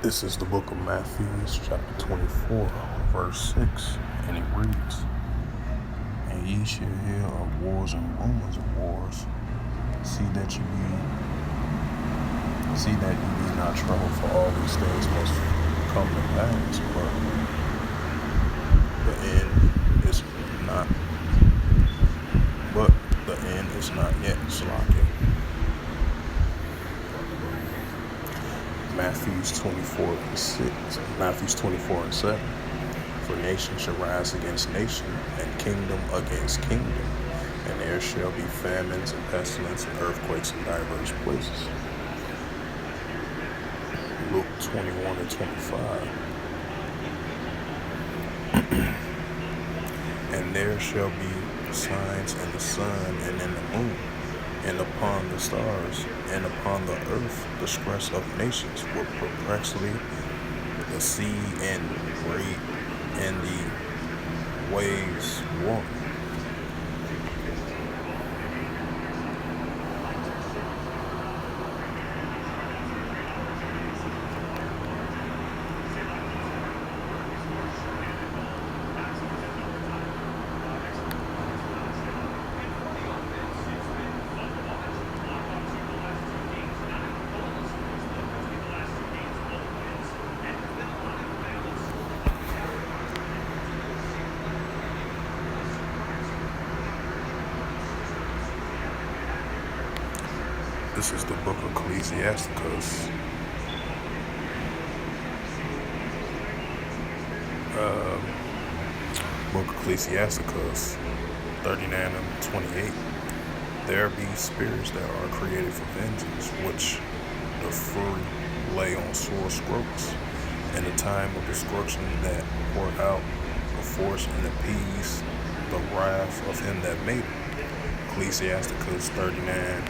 This is the book of Matthew, chapter 24, verse 6, and it reads, And ye shall hear of wars and rumors of wars. See that ye be not troubled, for all these things must come to pass, but the end is not yet. Slacking. Matthews 24 and 7. For nation shall rise against nation, and kingdom against kingdom, and there shall be famines and pestilence and earthquakes in diverse places. Luke 21 and 25. And there shall be signs in the sun and in the moon, and upon the stars, and upon the earth the distress of nations, with perplexity, the sea and the waves war. This is the book of Ecclesiasticus. Book of Ecclesiasticus 39 and 28. There be spirits that are created for vengeance, which the fury lay on sore strokes, in the time of destruction that pour out the force and appease the wrath of him that made it. Ecclesiasticus 39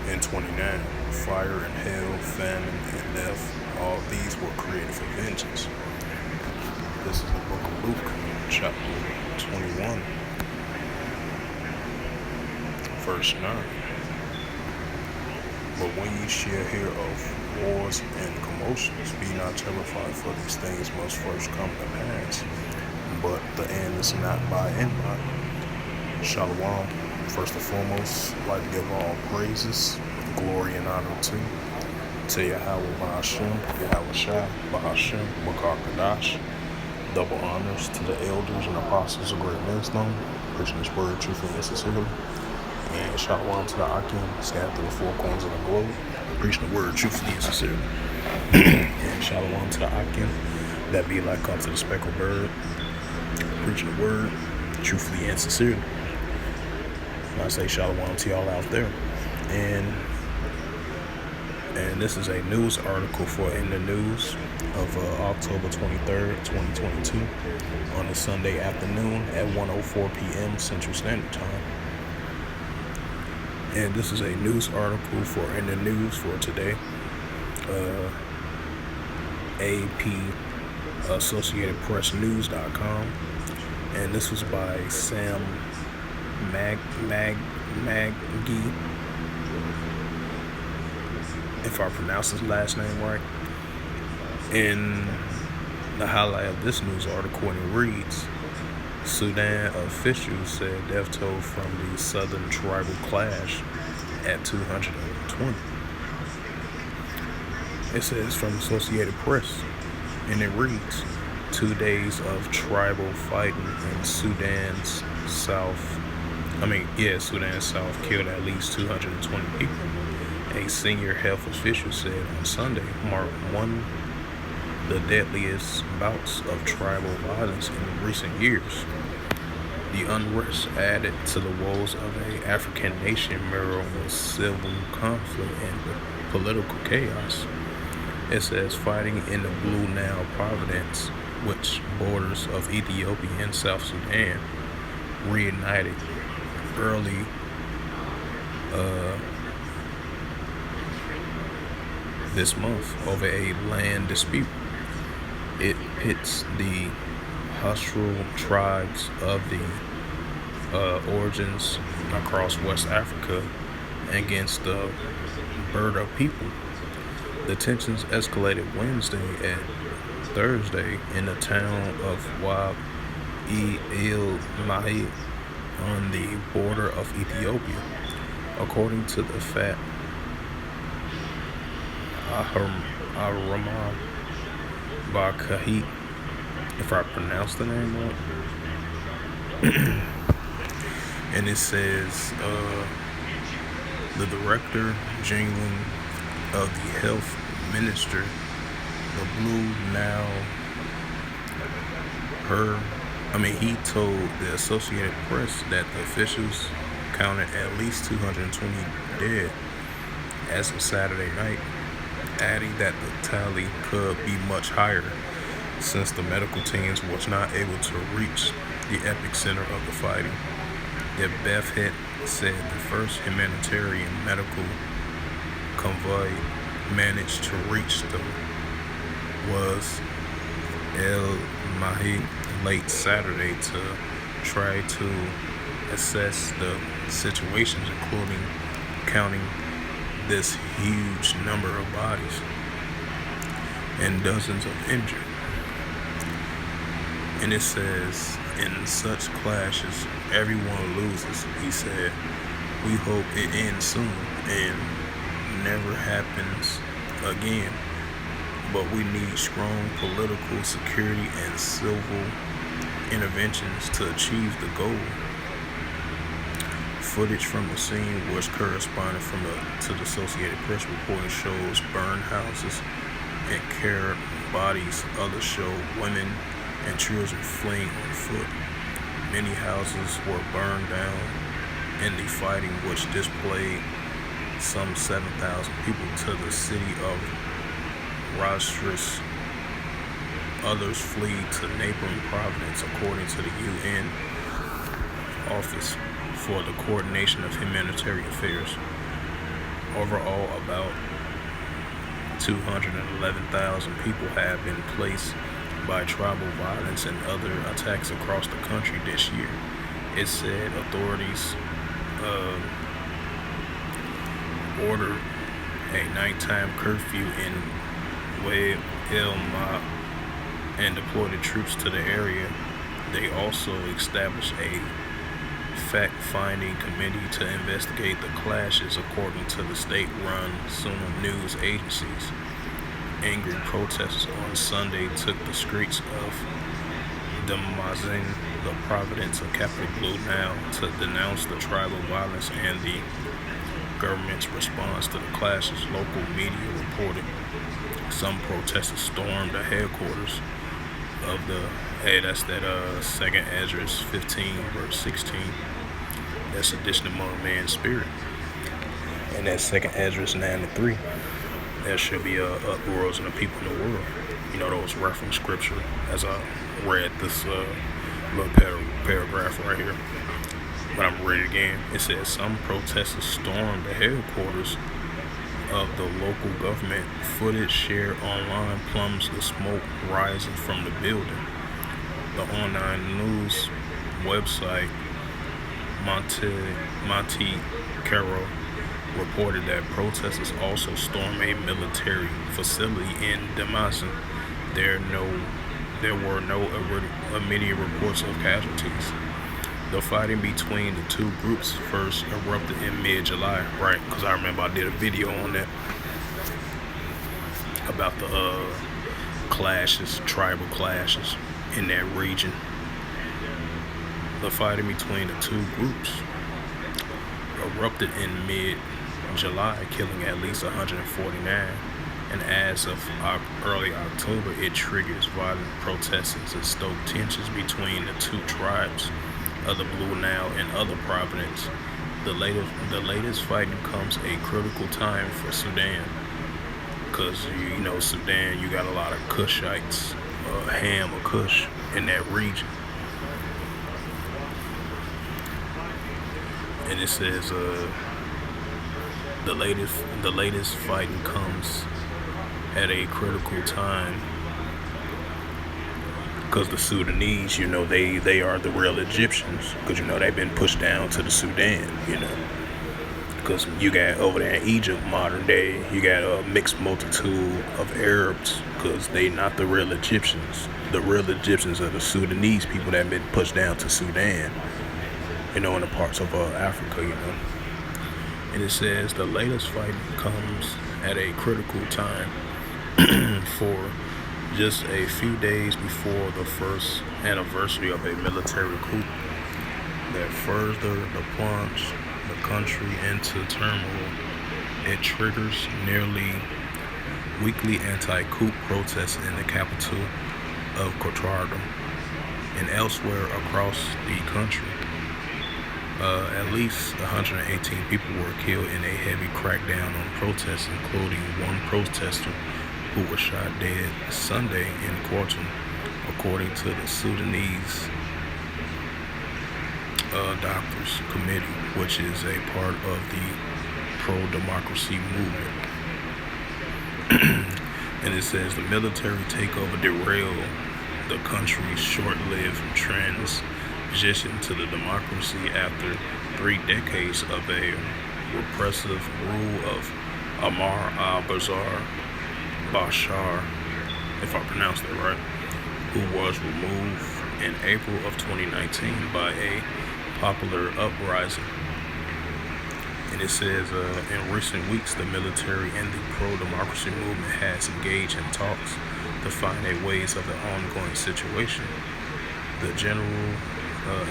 and 29. Fire and hell, famine and death, all these were created for vengeance. This is the book of Luke, chapter 21, verse 9. But when ye shall hear of wars and commotions, be not terrified, for these things must first come to pass, but the end is not by and by. Shalom. First and foremost, I'd like to give all praises, glory, and honor to Yahweh Ba'ashem, Yahweh Shai, Ba'ashem, Bakar Kadash. Double honors to the elders and apostles of great wisdom, preaching this word truthfully and sincerely. And shalom to the Akim, scattered through the four corners of the globe, preaching the word truthfully and sincerely. And shalom to the Akim, that be like unto the speckled bird, preaching the word truthfully and sincerely. I say shalom to y'all out there. And this is a news article for In the News of October 23rd, 2022 on a Sunday afternoon at 1:04 p.m. Central Standard Time. And this is a news article for In the News for today. AP, AssociatedPressNews.com. And this was by Sam Maggie, if I pronounce his last name right. In the highlight of this news article, and it reads, Sudan officials said death toll from the southern tribal clash at 220. It says from Associated Press, and it reads, 2 days of tribal fighting in Sudan South killed at least 220 people. A senior health official said on Sunday marked one of the deadliest bouts of tribal violence in recent years. The unrest added to the woes of an African nation mirrored with civil conflict and political chaos. It says fighting in the Blue Nile province, which borders of Ethiopia and South Sudan, reignited early this month over a land dispute. It pits the Hausa tribes of the origins across West Africa against the Berda people. The tensions escalated Thursday in the town of Wab-e-il-Mahdi on the border of Ethiopia, according to the Fat Ahraman Bakahit, if I pronounce the name right. And it says the director general of the health minister, the Blue Nile, he told the Associated Press that the officials counted at least 220 dead as of Saturday night, adding that the tally could be much higher since the medical teams was not able to reach the epicenter of the fighting. The Beth said the first humanitarian medical convoy managed to reach the was El Mahdi late Saturday to try to assess the situations, including counting this huge number of bodies and dozens of injured. And it says, in such clashes, everyone loses, he said. We hope it ends soon and never happens again. But we need strong political security and civil interventions to achieve the goal. Footage from the scene, which corresponded to the Associated Press reporting, shows burned houses and carried bodies. Others show women and children fleeing on foot. Many houses were burned down in the fighting, which displaced some 7,000 people to the city of Rostris. Others flee to neighboring provinces, according to the UN Office for the Coordination of Humanitarian Affairs. Overall, about 211,000 people have been placed by tribal violence and other attacks across the country this year. It said authorities ordered a nighttime curfew in Wad el-Ma and deployed the troops to the area. They also established a fact-finding committee to investigate the clashes, according to the state-run Sudan news agencies. Angry protesters on Sunday took the streets of Damascene, the province of capital Blue Nile, to denounce the tribal violence and the government's response to the clashes. Local media reported some protesters stormed the headquarters of that's that 2nd Ezra 15 verse 16. That's sedition among man's spirit. And that 2nd Ezra 9-3. There should be uproars in the people in the world. You know, those reference scripture as I read this little paragraph right here. But I'm read it again. It says some protesters stormed the headquarters of the local government. Footage shared online plumbs the smoke rising from the building. The online news website Monte Carlo reported that protesters also stormed a military facility in Damascene. There were no immediate reports of casualties. The fighting between the two groups first erupted in mid-July, right? Because I remember I did a video on that about the tribal clashes in that region. The fighting between the two groups erupted in mid-July, killing at least 149. And as of early October, it triggers violent protests and stoked tensions between the two tribes of the Blue Nile and other provinces. The latest fighting comes a critical time for Sudan, because you know Sudan, you got a lot of Kushites, Ham or Kush in that region. And it says the latest fighting comes at a critical time because the Sudanese, you know, they are the real Egyptians, because you know they've been pushed down to the Sudan, you know. because you got over there in Egypt, modern day, you got a mixed multitude of Arabs, because they not the real Egyptians. The real Egyptians are the Sudanese people that have been pushed down to Sudan, in the parts of Africa, And it says the latest fighting comes at a critical time for just a few days before the first anniversary of a military coup that further plunge the country into turmoil. It triggers nearly weekly anti-coup protests in the capital of Khartoum and elsewhere across the country. At least 118 people were killed in a heavy crackdown on protests, including one protester who was shot dead Sunday in Khartoum, according to the Sudanese Doctors Committee, which is a part of the pro-democracy movement. And it says the military takeover derailed the country's short-lived transition to the democracy after 3 decades of a repressive rule of Omar al-Bashar, if I pronounced it right, who was removed in April of 2019 by a popular uprising. And it says in recent weeks, the military and the pro-democracy movement has engaged in talks to find a ways of the ongoing situation. The general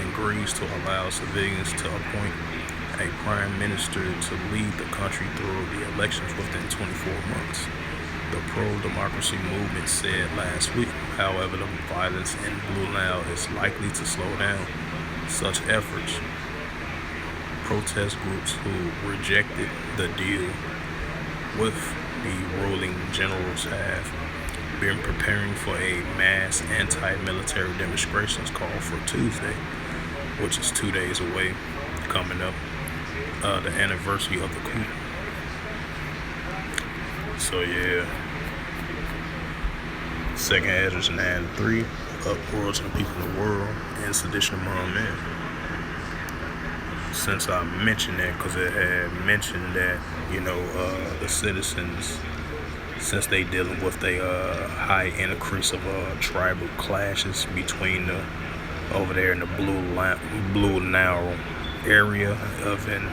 agrees to allow civilians to appoint a prime minister to lead the country through the elections within 24 months. The pro-democracy movement said last week. However, the violence in Blue Nile is likely to slow down such efforts. Protest groups who rejected the deal with the ruling generals have been preparing for a mass anti-military demonstrations called for Tuesday, which is 2 days away, coming up, the anniversary of the coup. So yeah, Second Esdras 9:3, uproars in the people of the world and sedition among men. Since I mentioned that, because it had mentioned that, the citizens, since they dealing with a high increase of tribal clashes between over there in the Blue Nile area of in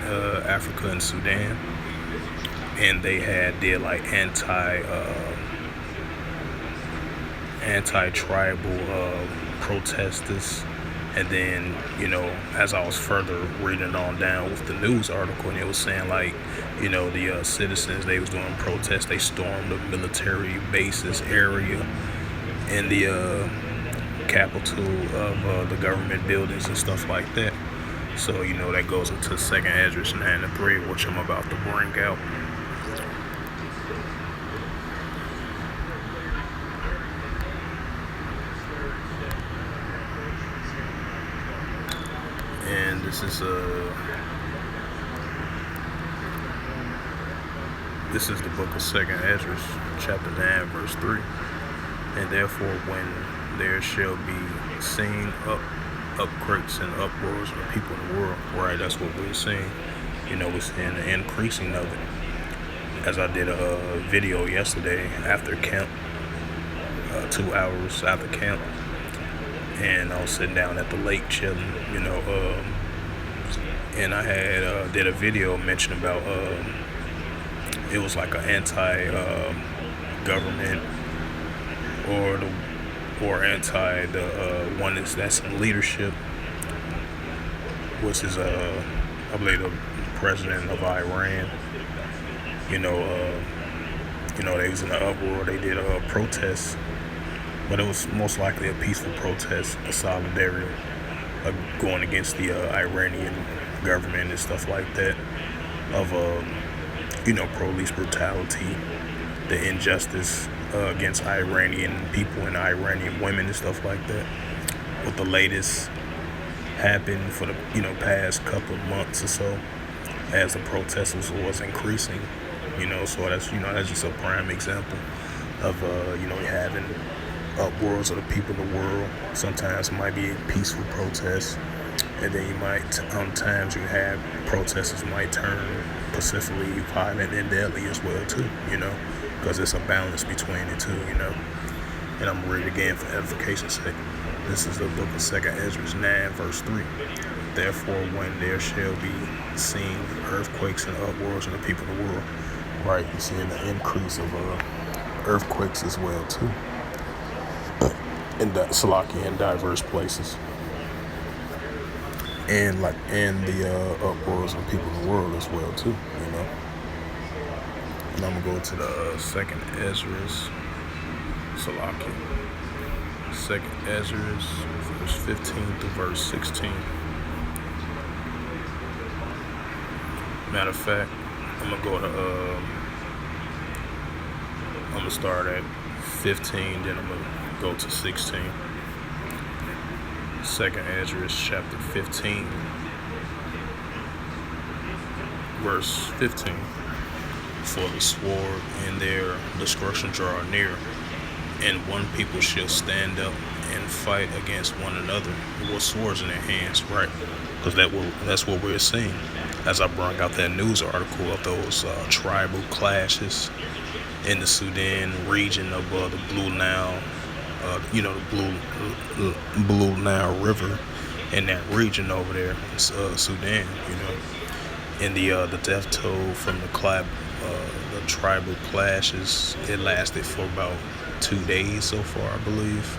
Africa and Sudan, and they did like anti-tribal protesters. And then, as I was further reading on down with the news article, and it was saying like, the citizens, they was doing protests, they stormed the military bases area in the capital of the government buildings and stuff like that. So, that goes into Second Esdras 9:3, which I'm about to bring out. And this is the book of Second Esdras, chapter 9, verse 3. And therefore, when there shall be seen upquakes and uproars of the people in the world, right? That's what we're seeing. We're seeing the increasing of it. As I did a video yesterday after camp, 2 hours after camp. And I was sitting down at the lake chilling, and I had did a video mentioning about it was like an anti-government or anti the one that's in leadership, which is I believe the president of Iran. They was in an uproar. They did a protest. But it was most likely a peaceful protest, a solidarity, going against the Iranian government and stuff like that, of police brutality, the injustice against Iranian people and Iranian women and stuff like that. What the latest happened for the past couple of months or so, as the protesters was increasing, so that's that's just a prime example of having uproars of the people of the world. Sometimes it might be a peaceful protest, And then you might, times you have protesters might turn pacifically violent and deadly as well too, because it's a balance between the two, And I'm ready again for edification's sake. This is the book of 2nd Ezra 9 verse 3. Therefore, when there shall be seen earthquakes and uproars in the people of the world, right? You're seeing the increase of earthquakes as well too, in diverse places, and the uproars of the people of the world as well too, And I'm gonna go to the 2nd Ezra, Salakia, 2nd Ezra, verse 15 to verse 16. Matter of fact, I'm gonna start at 15, then I'm gonna go to 16. 2nd Ezra chapter 15, verse 15. For the sword and their destruction draw near, and one people shall stand up and fight against one another with swords in their hands, right? Because that's what we're seeing. As I brought out that news article of those tribal clashes in the Sudan region of the Blue Nile, the Blue Nile River, in that region over there, Sudan, and the death toll from the tribal clashes, it lasted for about 2 days so far, I believe,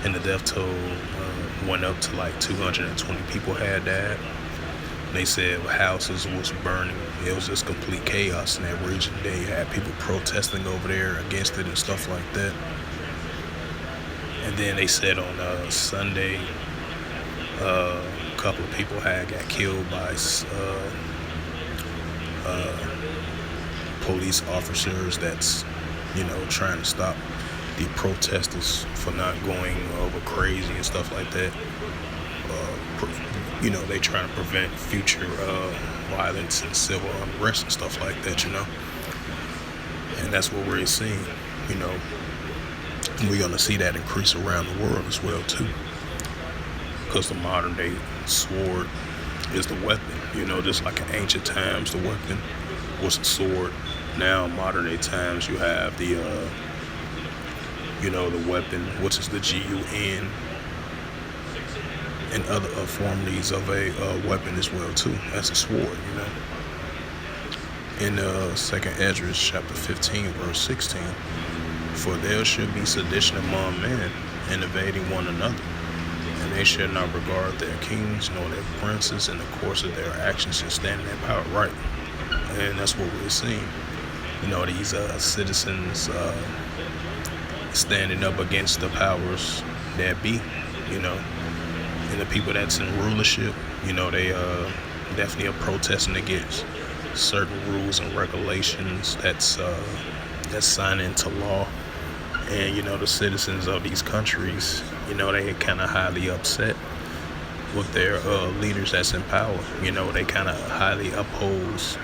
and the death toll went up to like 220 people had died. They said houses was burning. It was just complete chaos in that region. They had people protesting over there against it and stuff like that. And then they said on Sunday, a couple of people got killed by police officers that's, trying to stop the protesters for not going over crazy and stuff like that. They trying to prevent future violence and civil unrest and stuff like that, And that's what we're seeing, And we're going to see that increase around the world as well, too. Because the modern day sword is the weapon, just like in ancient times, the weapon was a sword. Now, in modern day times, you have the, the weapon, which is the GUN, and other forms of a weapon as well too. That's a sword, In 2nd Ezra chapter 15 verse 16, for there should be sedition among men, and invading one another, and they shall not regard their kings nor their princes, in the course of their actions shall stand in their power, right? And that's what we're seeing. These citizens standing up against the powers that be, and the people that's in rulership, they definitely are protesting against certain rules and regulations that's signed into law. And the citizens of these countries, they kind of highly upset with their leaders that's in power. They kind of highly oppose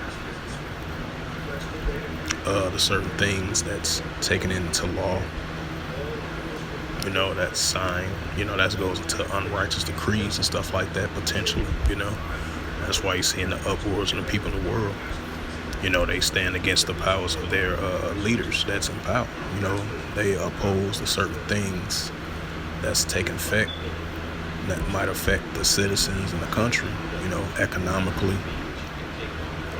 the certain things that's taken into law, that's signed, that goes into unrighteous decrees and stuff like that, potentially, That's why you're seeing the uproars in the people in the world. They stand against the powers of their leaders that's in power. They oppose the certain things that's taking effect that might affect the citizens in the country, economically,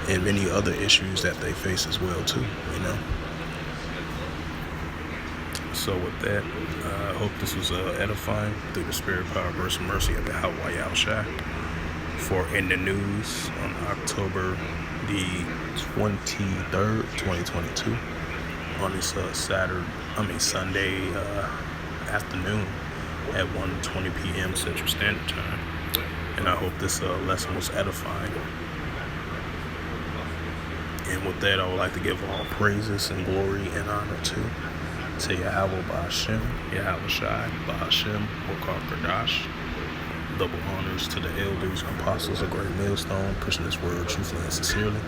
and many other issues that they face as well too, So with that, I hope this was edifying through the spirit, power, grace, and mercy of the Hawaii Shai. For in the news on October the 23rd, 2022, on this Sunday afternoon at 1:20 p.m. Central Standard Time. And I hope this lesson was edifying. And with that, I would like to give all praises and glory and honor to Yahweh Ba'Hashem, Yahweh Shai, Ba'Hashem, Wakar Kadash. Double honors to the elders and apostles of Great Millstone, pushing this word truthfully and sincerely.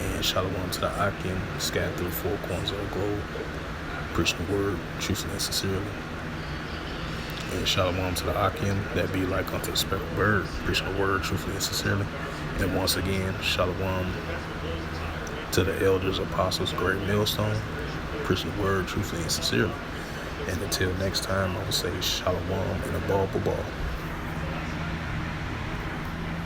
And shalom to the Akim, scattered through 4 corners of the globe, preaching the word truthfully and sincerely. And shalom to the Akim that be like unto the speckled bird, preaching the word truthfully and sincerely. And once again, shalom to the elders, apostles, great millstone, preaching the word truthfully and sincerely. And until next time, I will say shalom and a ball.